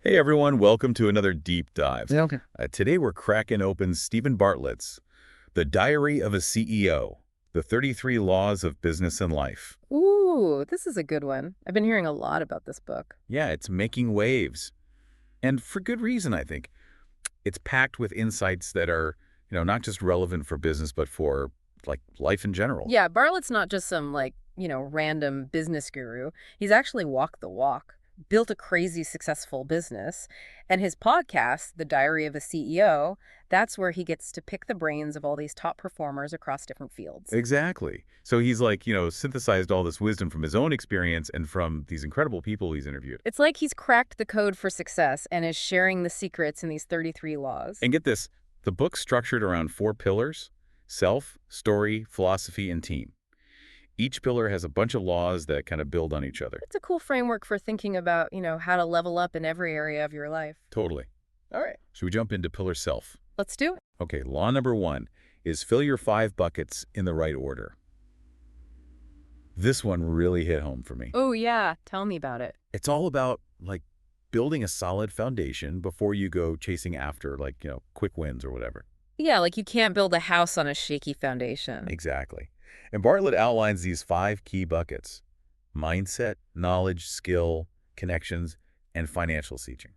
Hey everyone, welcome to another deep dive. Yeah, okay. Today we're cracking open Stephen Bartlett's The Diary of a CEO, The 33 Laws of Business and Life. Ooh, this is a good one. I've been hearing a lot about this book. Yeah, it's making waves. And for good reason, I think. It's packed with insights that are, not just relevant for business, but for life in general. Yeah, Bartlett's not just some, random business guru. He's actually walked the walk, built a crazy successful business. And his podcast, The Diary of a CEO, that's where he gets to pick the brains of all these top performers across different fields. Exactly. So he's synthesized all this wisdom from his own experience and from these incredible people he's interviewed. It's like he's cracked the code for success and is sharing the secrets in these 33 laws. And get this, the book's structured around 4 pillars: self, story, philosophy, and team. Each pillar has a bunch of laws that kind of build on each other. It's a cool framework for thinking about, how to level up in every area of your life. Totally. All right, Should we jump into pillar self? let's do it. Okay, law number 1 is fill your 5 buckets in the right order. This one really hit home for me. Oh, yeah. Tell me about it. It's all about, building a solid foundation before you go chasing after, quick wins or whatever. Yeah, like you can't build a house on a shaky foundation. Exactly. And Bartlett outlines these 5 key buckets: mindset, knowledge, skill, connections, and financial teaching.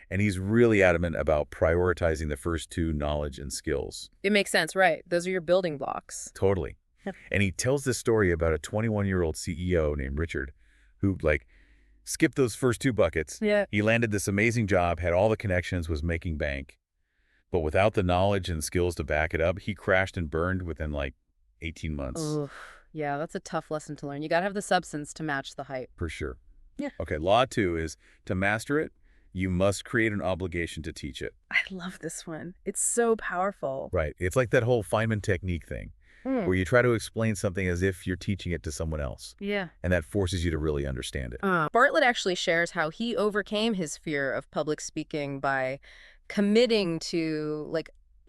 And he's really adamant about prioritizing the first 2, knowledge and skills. It makes sense, right? Those are your building blocks. Totally. Yep. And he tells this story about a 21-year-old CEO named Richard who, skipped those first 2 buckets. Yeah. He landed this amazing job, had all the connections, was making bank. But without the knowledge and skills to back it up, he crashed and burned within, 18 months. Oof. Yeah, that's a tough lesson to learn. You got to have the substance to match the hype. For sure. Yeah. Okay, law 2 is to master it, you must create an obligation to teach it. I love this one. It's so powerful. Right. It's like that whole Feynman technique thing, where you try to explain something as if you're teaching it to someone else. Yeah. And that forces you to really understand it. Bartlett actually shares how he overcame his fear of public speaking by committing to,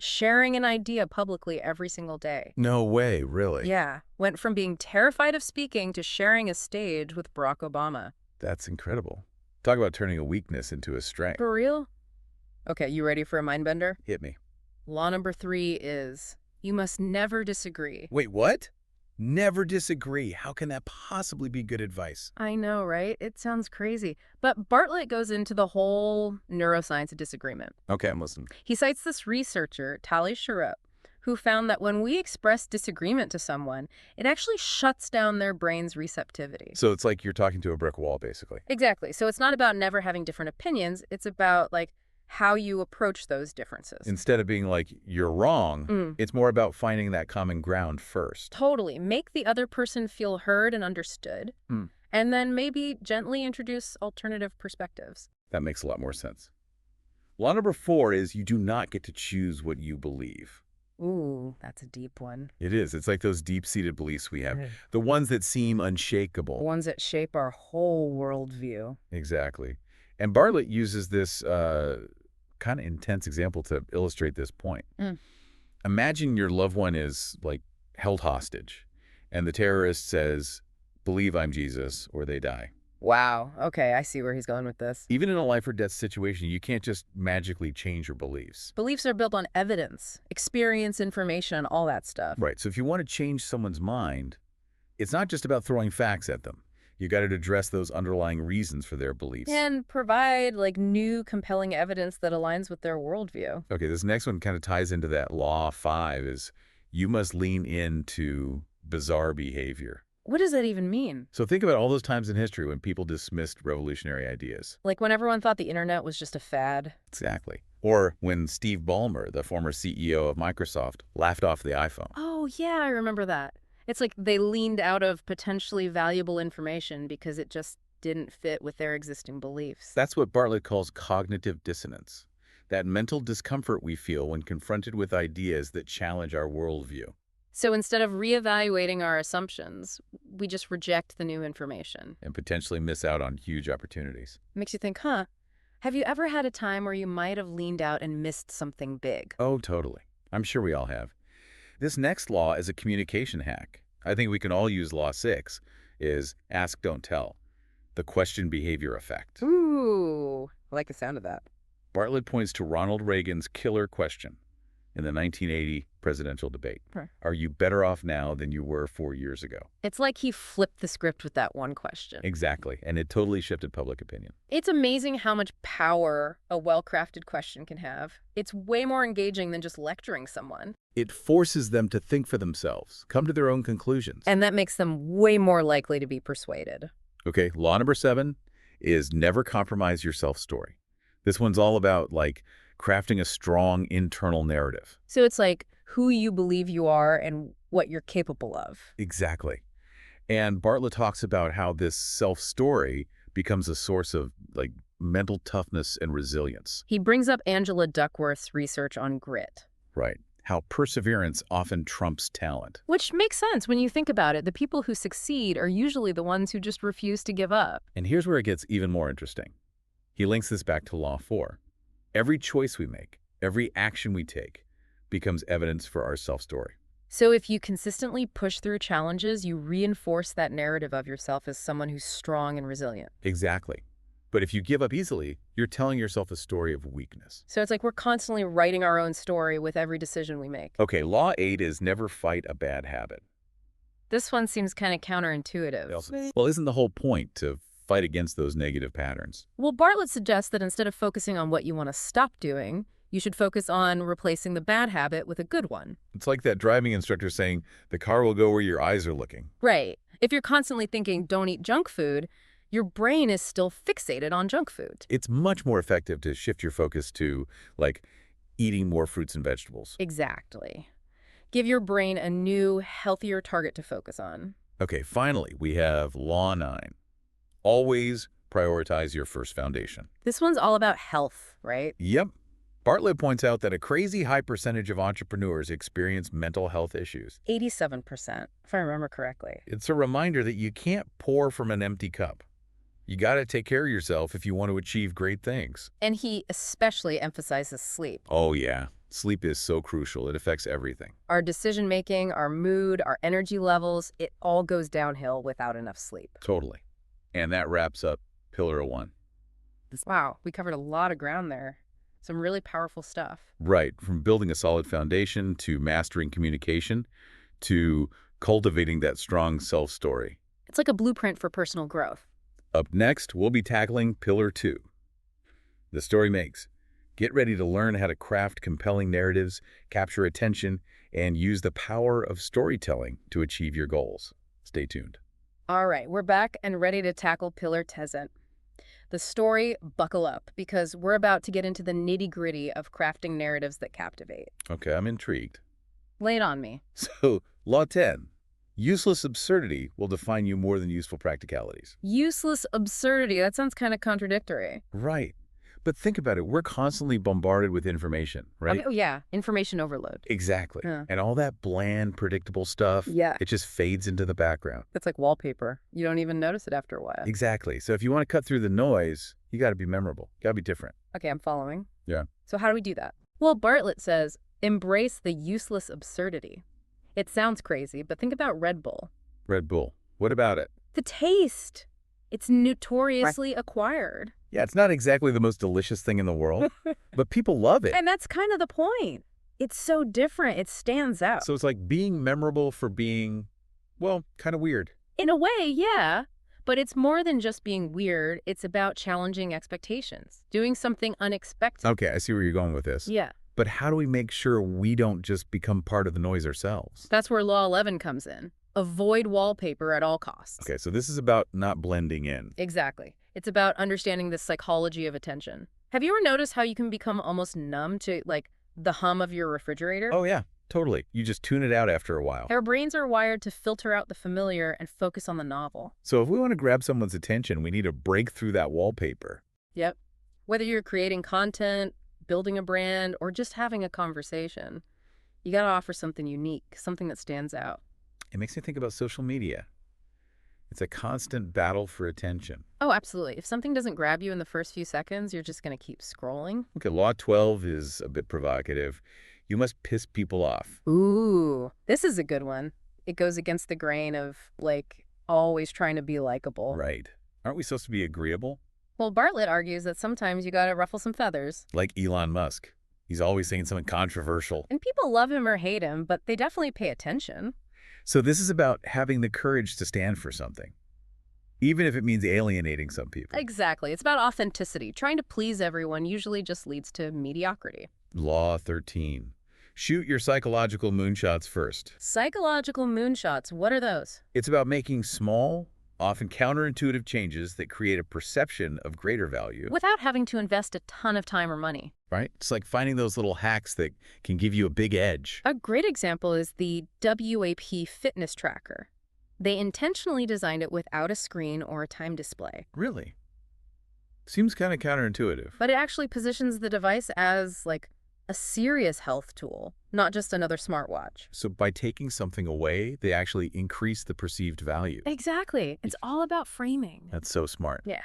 sharing an idea publicly every single day. No way, really? Yeah. Went from being terrified of speaking to sharing a stage with Barack Obama. That's incredible. Talk about turning a weakness into a strength. For real? Okay, you ready for a mind bender? Hit me. Law number 3 is you must never disagree. Wait, what? Never disagree. How can that possibly be good advice? I know, right? It sounds crazy. But Bartlett goes into the whole neuroscience of disagreement. Okay, I'm listening. He cites this researcher, Tali Sharot, who found that when we express disagreement to someone, it actually shuts down their brain's receptivity. So it's like you're talking to a brick wall, basically. Exactly. So it's not about never having different opinions. It's about, how you approach those differences. Instead of being you're wrong, it's more about finding that common ground first. Totally. Make the other person feel heard and understood, and then maybe gently introduce alternative perspectives. That makes a lot more sense. Law number 4 is you do not get to choose what you believe. Ooh, that's a deep one. It is. It's like those deep-seated beliefs we have, the ones that seem unshakable. Ones that shape our whole worldview. Exactly. And Bartlett uses this kind of intense example to illustrate this point. Imagine your loved one is, held hostage, and the terrorist says, "Believe I'm Jesus, or they die." Wow. Okay, I see where he's going with this. Even in a life or death situation, you can't just magically change your beliefs. Beliefs are built on evidence, experience, information, all that stuff. Right. So if you want to change someone's mind, it's not just about throwing facts at them. You got to address those underlying reasons for their beliefs. And provide, new, compelling evidence that aligns with their worldview. Okay, this next one kind of ties into that law 5 is you must lean into bizarre behavior. What does that even mean? So think about all those times in history when people dismissed revolutionary ideas. Like when everyone thought the internet was just a fad. Exactly. Or when Steve Ballmer, the former CEO of Microsoft, laughed off the iPhone. Oh, yeah, I remember that. It's like they leaned out of potentially valuable information because it just didn't fit with their existing beliefs. That's what Bartlett calls cognitive dissonance, that mental discomfort we feel when confronted with ideas that challenge our worldview. So instead of reevaluating our assumptions, we just reject the new information. And potentially miss out on huge opportunities. Makes you think, have you ever had a time where you might have leaned out and missed something big? Oh, totally. I'm sure we all have. This next law is a communication hack. I think we can all use law 6, is ask, don't tell. The question behavior effect. Ooh, I like the sound of that. Bartlett points to Ronald Reagan's killer question in the 1980 presidential debate. Right. Are you better off now than you were 4 years ago? It's like he flipped the script with that one question. Exactly, and it totally shifted public opinion. It's amazing how much power a well-crafted question can have. It's way more engaging than just lecturing someone. It forces them to think for themselves, come to their own conclusions. And that makes them way more likely to be persuaded. Okay, law number 7 is never compromise your self-story. This one's all about, like, crafting a strong internal narrative. So it's like who you believe you are and what you're capable of. Exactly. And Bartlett talks about how this self-story becomes a source of, like, mental toughness and resilience. He brings up Angela Duckworth's research on grit. Right. How perseverance often trumps talent. Which makes sense when you think about it. The people who succeed are usually the ones who just refuse to give up. And here's where it gets even more interesting. He links this back to Law 4. Every choice we make, every action we take, becomes evidence for our self-story. So if you consistently push through challenges, you reinforce that narrative of yourself as someone who's strong and resilient. Exactly. But if you give up easily, you're telling yourself a story of weakness. So it's like we're constantly writing our own story with every decision we make. Okay, Law 8 is never fight a bad habit. This one seems kind of counterintuitive. Well, isn't the whole point to fight against those negative patterns? Well, Bartlett suggests that instead of focusing on what you want to stop doing, you should focus on replacing the bad habit with a good one. It's like that driving instructor saying, the car will go where your eyes are looking. Right. If you're constantly thinking, don't eat junk food, your brain is still fixated on junk food. It's much more effective to shift your focus to, like, eating more fruits and vegetables. Exactly. Give your brain a new, healthier target to focus on. Okay, finally, we have Law 9. Always prioritize your first foundation. This one's all about health, right? Yep. Bartlett points out that a crazy high percentage of entrepreneurs experience mental health issues. 87%, if I remember correctly. It's a reminder that you can't pour from an empty cup. You got to take care of yourself if you want to achieve great things. And he especially emphasizes sleep. Oh, yeah. Sleep is so crucial. It affects everything. Our decision-making, our mood, our energy levels, it all goes downhill without enough sleep. Totally. And that wraps up Pillar 1. Wow, we covered a lot of ground there. Some really powerful stuff. Right. From building a solid foundation to mastering communication to cultivating that strong self-story. It's like a blueprint for personal growth. Up next, we'll be tackling Pillar 2. The story makes. Get ready to learn how to craft compelling narratives, capture attention, and use the power of storytelling to achieve your goals. Stay tuned. All right, we're back and ready to tackle Pillar 10. The story, buckle up, because we're about to get into the nitty-gritty of crafting narratives that captivate. Okay, I'm intrigued. Lay it on me. So, Law 10. Useless absurdity will define you more than useful practicalities. Useless absurdity. That sounds kind of contradictory. Right. But think about it. We're constantly bombarded with information, right? Okay, oh, yeah. Information overload. Exactly. Yeah. And all that bland, predictable stuff, Yeah. it just fades into the background. It's like wallpaper. You don't even notice it after a while. Exactly. So if you want to cut through the noise, you got to be memorable. You got to be different. Okay, I'm following. Yeah. So how do we do that? Well, Bartlett says, embrace the useless absurdity. It sounds crazy, but think about Red Bull. Red Bull. What about it? The taste. It's notoriously acquired. Yeah, it's not exactly the most delicious thing in the world, but people love it. And that's kind of the point. It's so different. It stands out. So it's like being memorable for being, well, kind of weird. In a way, yeah. But it's more than just being weird. It's about challenging expectations, doing something unexpected. Okay, I see where you're going with this. Yeah. But how do we make sure we don't just become part of the noise ourselves? That's where Law 11 comes in. Avoid wallpaper at all costs. Okay, so this is about not blending in. Exactly. It's about understanding the psychology of attention. Have you ever noticed how you can become almost numb to, like, the hum of your refrigerator? Oh, yeah, totally. You just tune it out after a while. Our brains are wired to filter out the familiar and focus on the novel. So if we want to grab someone's attention, we need to break through that wallpaper. Yep. Whether you're creating content, building a brand, or just having a conversation, you got to offer something unique, something that stands out. It makes me think about social media. It's a constant battle for attention. Oh, absolutely. If something doesn't grab you in the first few seconds, you're just going to keep scrolling. Okay, Law 12 is a bit provocative. You must piss people off. Ooh, this is a good one. It goes against the grain of, like, always trying to be likable. Right. Aren't we supposed to be agreeable? Well, Bartlett argues that sometimes you gotta ruffle some feathers. Like Elon Musk. He's always saying something controversial. And people love him or hate him, but they definitely pay attention. So this is about having the courage to stand for something, even if it means alienating some people. Exactly. It's about authenticity. Trying to please everyone usually just leads to mediocrity. Law 13. Shoot your psychological moonshots first. Psychological moonshots, what are those? It's about making small, often counterintuitive changes that create a perception of greater value. Without having to invest a ton of time or money. Right? It's like finding those little hacks that can give you a big edge. A great example is the WAP fitness tracker. They intentionally designed it without a screen or a time display. Really? Seems kind of counterintuitive. But it actually positions the device as, like, a serious health tool, not just another smartwatch. So by taking something away, they actually increase the perceived value. Exactly. It's all about framing. That's so smart. Yeah.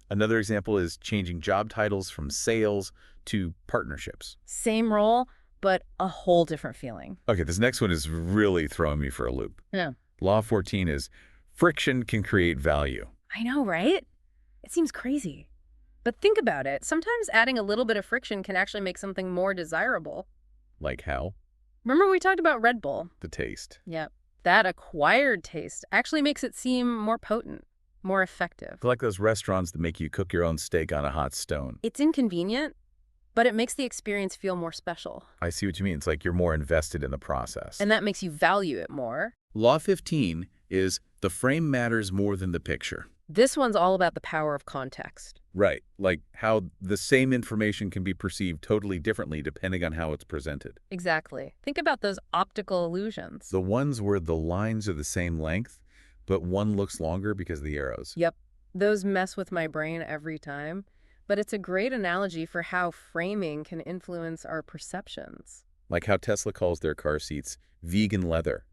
Another example is changing job titles from sales to partnerships. Same role, but a whole different feeling. Okay, this next one is really throwing me for a loop. Yeah. Law 14 is friction can create value. I know, right? It seems crazy. But think about it. Sometimes adding a little bit of friction can actually make something more desirable. Like how? Remember we talked about Red Bull? The taste. Yep. That acquired taste actually makes it seem more potent, more effective. Like those restaurants that make you cook your own steak on a hot stone. It's inconvenient, but it makes the experience feel more special. I see what you mean. It's like you're more invested in the process. And that makes you value it more. Law 15 is the frame matters more than the picture. This one's all about the power of context. Right, like how the same information can be perceived totally differently depending on how it's presented. Exactly. Think about those optical illusions. The ones where the lines are the same length, but one looks longer because of the arrows. Yep. Those mess with my brain every time. But it's a great analogy for how framing can influence our perceptions. Like how Tesla calls their car seats vegan leather.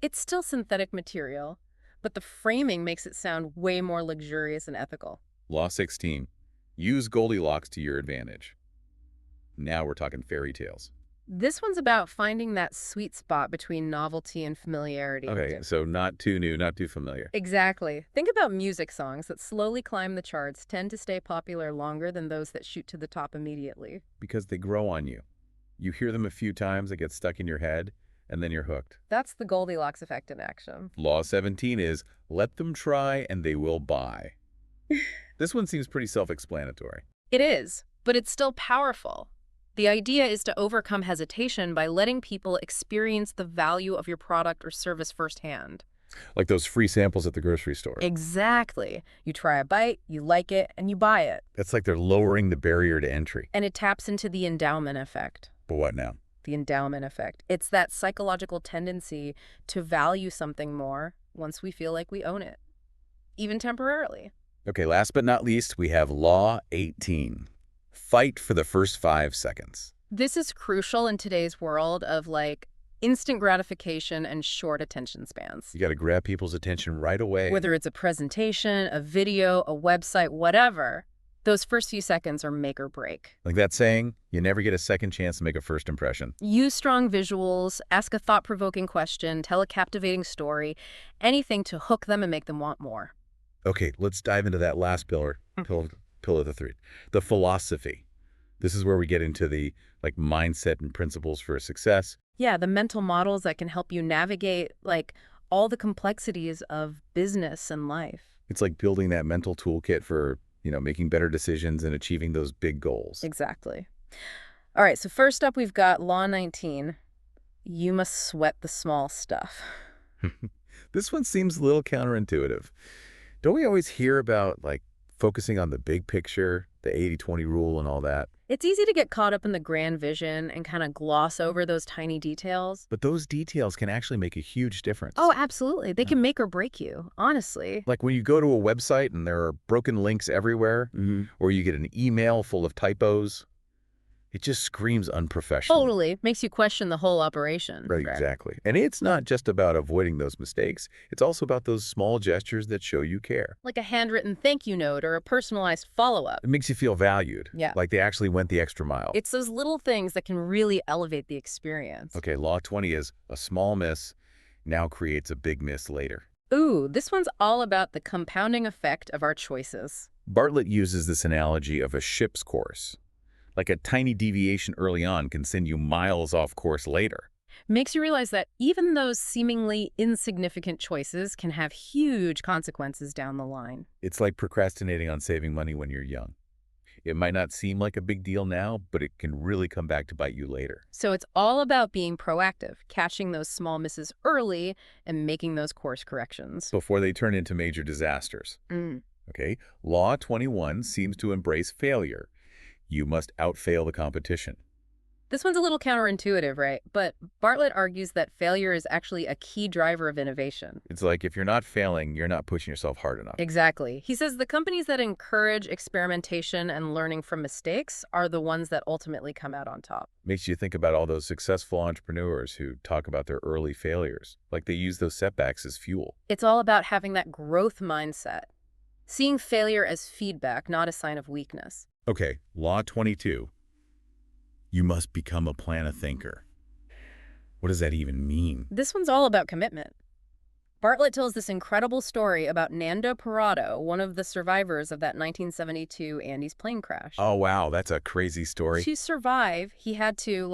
It's still synthetic material, but the framing makes it sound way more luxurious and ethical. Law 16. Use Goldilocks to your advantage. Now we're talking fairy tales. This one's about finding that sweet spot between novelty and familiarity. Okay, so not too new, not too familiar. Exactly. Think about music songs that slowly climb the charts tend to stay popular longer than those that shoot to the top immediately. Because they grow on you. You hear them a few times, they get stuck in your head, and then you're hooked. That's the Goldilocks effect in action. Law 17 is let them try and they will buy. This one seems pretty self-explanatory. It is, but it's still powerful. The idea is to overcome hesitation by letting people experience the value of your product or service firsthand. Like those free samples at the grocery store. Exactly. You try a bite, you like it, and you buy it. That's like they're lowering the barrier to entry. And it taps into the endowment effect. But what now? The endowment effect. It's that psychological tendency to value something more once we feel like we own it, even temporarily. Okay, last but not least, we have Law 18. Fight for the first 5 seconds. This is crucial in today's world of, like, instant gratification and short attention spans. You got to grab people's attention right away. Whether it's a presentation, a video, a website, whatever, those first few seconds are make or break. Like that saying, you never get a second chance to make a first impression. Use strong visuals, ask a thought-provoking question, tell a captivating story, anything to hook them and make them want more. Okay, let's dive into that last pillar of the three. The philosophy. This is where we get into the mindset and principles for success. Yeah, the mental models that can help you navigate all the complexities of business and life. It's like building that mental toolkit for, making better decisions and achieving those big goals. Exactly. All right, so first up we've got Law 19. You must sweat the small stuff. This one seems a little counterintuitive. Don't we always hear about focusing on the big picture, the 80-20 rule and all that? It's easy to get caught up in the grand vision and kind of gloss over those tiny details. But those details can actually make a huge difference. Oh, absolutely. They can make or break you, honestly. Like when you go to a website and there are broken links everywhere, or you get an email full of typos, it just screams unprofessional. Totally. Makes you question the whole operation. Right, exactly. And it's not just about avoiding those mistakes. It's also about those small gestures that show you care. Like a handwritten thank you note or a personalized follow-up. It makes you feel valued. Yeah. Like they actually went the extra mile. It's those little things that can really elevate the experience. Okay, Law 20 is a small miss now creates a big miss later. Ooh, this one's all about the compounding effect of our choices. Bartlett uses this analogy of a ship's course. Like a tiny deviation early on can send you miles off course later. Makes you realize that even those seemingly insignificant choices can have huge consequences down the line. It's like procrastinating on saving money when you're young. It might not seem like a big deal now, but it can really come back to bite you later. So it's all about being proactive, catching those small misses early and making those course corrections. Before they turn into major disasters. Mm. Okay? Law 21 seems to embrace failure. You must outfail the competition. This one's a little counterintuitive, right? But Bartlett argues that failure is actually a key driver of innovation. It's like if you're not failing, you're not pushing yourself hard enough. Exactly. He says the companies that encourage experimentation and learning from mistakes are the ones that ultimately come out on top. Makes you think about all those successful entrepreneurs who talk about their early failures, like they use those setbacks as fuel. It's all about having that growth mindset, seeing failure as feedback, not a sign of weakness. Okay, Law 22. You must become a planner thinker. What does that even mean? This one's all about commitment. Bartlett tells this incredible story about Nando Parado, one of the survivors of that 1972 Andes plane crash. Oh, wow, that's a crazy story. To survive, he had to,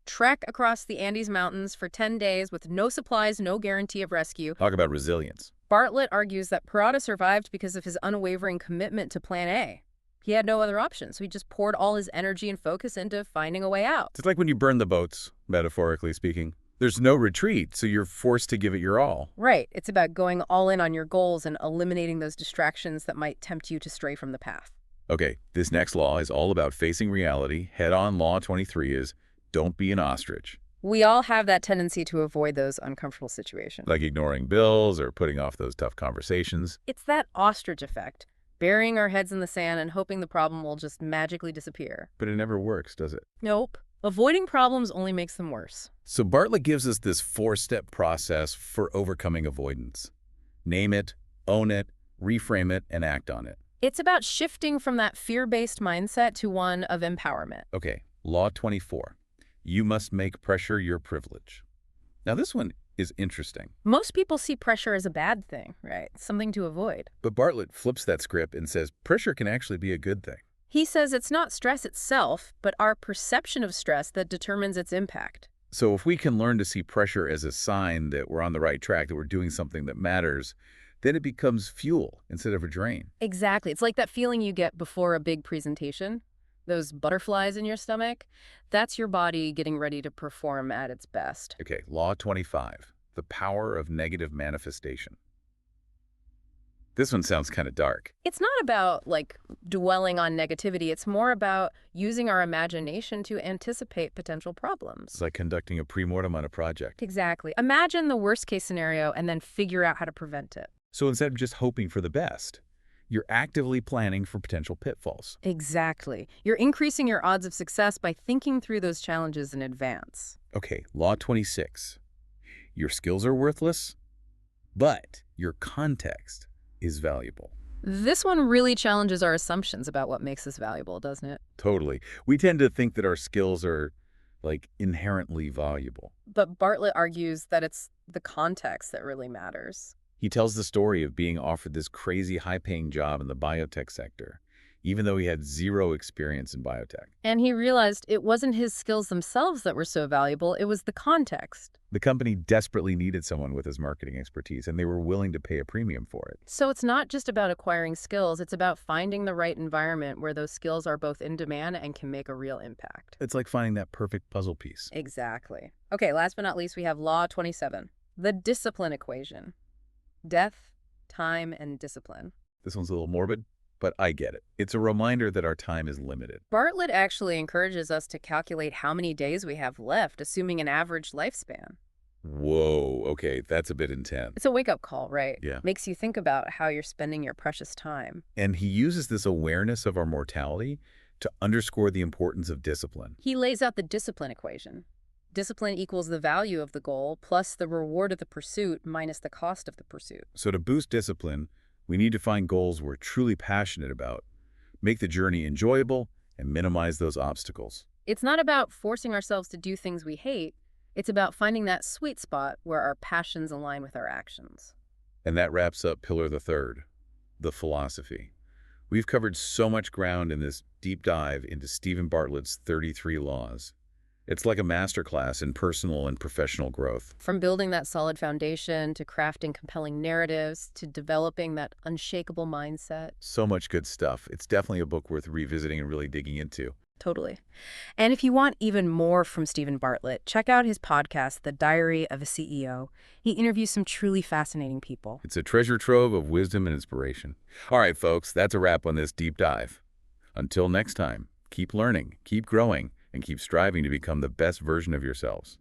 trek across the Andes Mountains for 10 days with no supplies, no guarantee of rescue. Talk about resilience. Bartlett argues that Parado survived because of his unwavering commitment to Plan A. He had no other option, so he just poured all his energy and focus into finding a way out. It's like when you burn the boats, metaphorically speaking. There's no retreat, so you're forced to give it your all. Right. It's about going all in on your goals and eliminating those distractions that might tempt you to stray from the path. Okay, this next law is all about facing reality. Head-on Law 23 is don't be an ostrich. We all have that tendency to avoid those uncomfortable situations. Like ignoring bills or putting off those tough conversations. It's that ostrich effect. Burying our heads in the sand and hoping the problem will just magically disappear. But it never works, does it? Nope. Avoiding problems only makes them worse. So Bartlett gives us this 4-step process for overcoming avoidance. Name it, own it, reframe it, and act on it. It's about shifting from that fear-based mindset to one of empowerment. Okay, Law 24. You must make pressure your privilege. Now this one is interesting. Most people see pressure as a bad thing, right? Something to avoid. But Bartlett flips that script and says pressure can actually be a good thing. He says it's not stress itself, but our perception of stress that determines its impact. So if we can learn to see pressure as a sign that we're on the right track, that we're doing something that matters, then it becomes fuel instead of a drain. Exactly. It's like that feeling you get before a big presentation. Those butterflies in your stomach, that's your body getting ready to perform at its best. Okay, Law 25, the power of negative manifestation. This one sounds kind of dark. It's not about, dwelling on negativity. It's more about using our imagination to anticipate potential problems. It's like conducting a pre-mortem on a project. Exactly. Imagine the worst-case scenario and then figure out how to prevent it. So instead of just hoping for the best, you're actively planning for potential pitfalls. Exactly. You're increasing your odds of success by thinking through those challenges in advance. Okay, Law 26. Your skills are worthless, but your context is valuable. This one really challenges our assumptions about what makes us valuable, doesn't it? Totally. We tend to think that our skills are, inherently valuable. But Bartlett argues that it's the context that really matters. He tells the story of being offered this crazy high-paying job in the biotech sector, even though he had zero experience in biotech. And he realized it wasn't his skills themselves that were so valuable, it was the context. The company desperately needed someone with his marketing expertise, and they were willing to pay a premium for it. So it's not just about acquiring skills, it's about finding the right environment where those skills are both in demand and can make a real impact. It's like finding that perfect puzzle piece. Exactly. Okay, last but not least, we have Law 27, the discipline equation. Death, time, and discipline. This one's a little morbid, but I get it. It's a reminder that our time is limited. Bartlett actually encourages us to calculate how many days we have left, assuming an average lifespan. Whoa, okay, that's a bit intense. It's a wake-up call, right? Yeah. Makes you think about how you're spending your precious time. And he uses this awareness of our mortality to underscore the importance of discipline. He lays out the discipline equation. Discipline equals the value of the goal plus the reward of the pursuit minus the cost of the pursuit. So to boost discipline, we need to find goals we're truly passionate about, make the journey enjoyable, and minimize those obstacles. It's not about forcing ourselves to do things we hate. It's about finding that sweet spot where our passions align with our actions. And that wraps up Pillar the Third, the philosophy. We've covered so much ground in this deep dive into Stephen Bartlett's 33 Laws. It's like a masterclass in personal and professional growth. From building that solid foundation to crafting compelling narratives to developing that unshakable mindset. So much good stuff. It's definitely a book worth revisiting and really digging into. Totally. And if you want even more from Stephen Bartlett, check out his podcast, The Diary of a CEO. He interviews some truly fascinating people. It's a treasure trove of wisdom and inspiration. All right, folks, that's a wrap on this deep dive. Until next time, keep learning, keep growing, and keep striving to become the best version of yourselves.